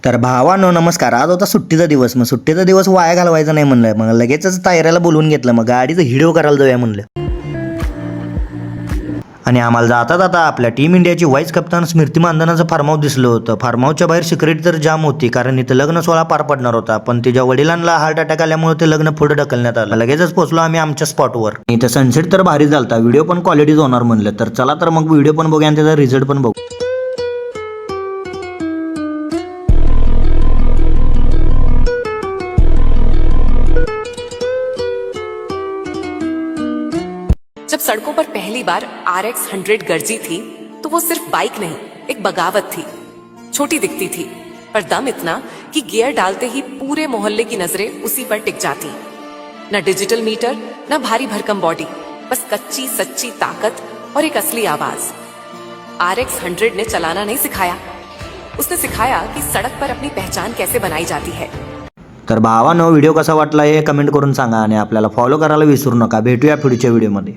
तर भावानो नमस्कार. आज होता सुट्टीचा दिवस. मग सुट्टीचा दिवस वाया घालवायचा नाही म्हणलं. मग लगेचच तायऱ्याला बोलवून घेतलं. मग गाडीचं व्हिडिओ करायला जाऊया म्हणलं. आणि आम्हाला जाता जाता आपल्या टीम इंडियाची व्हाईस कप्तान स्मृती मानधनाचं फार्म हाऊस दिसलं होतं. फार्म हाऊसच्या बाहेर सिक्युरिटी तर जाम होती, कारण इथं लग्न सोहळा पार पडणार होता. पण तिच्या वडिलांना हार्ट अटॅक आल्यामुळे ते लग्न पुढे ढकलण्यात आलं. लगेचच पोहोचलो आम्ही आमच्या स्पॉटवर. इथं सनसेट तर भारी झालता. व्हिडिओ पण क्वालिटीच होणार म्हणलं. तर चला तर मग व्हिडिओ पण बघूया आणि त्याचा रिझल्ट पण बघू. जब सड़कों पर पहली बार RX 100 गरजी थी तो वो सिर्फ बाइक नहीं, एक बगावत थी। छोटी दिखती थी पर दम इतना कि गियर डालते ही पूरे मोहल्ले की नजरें उसी पर टिक जाती। न डिजिटल मीटर, न भारी भरकम बॉडी, बस कच्ची सच्ची ताकत और एक असली आवाज। RX 100 ने चलाना नहीं सिखाया, उसने सिखाया कि सड़क पर अपनी पहचान कैसे बनाई जाती है। तर भावानो व्हिडिओ कसा वाटला हे कमेंट करून सांगा आणि आपल्याला फॉलो करायला विसरू नका. भेटूया पुढच्या व्हिडिओमध्ये.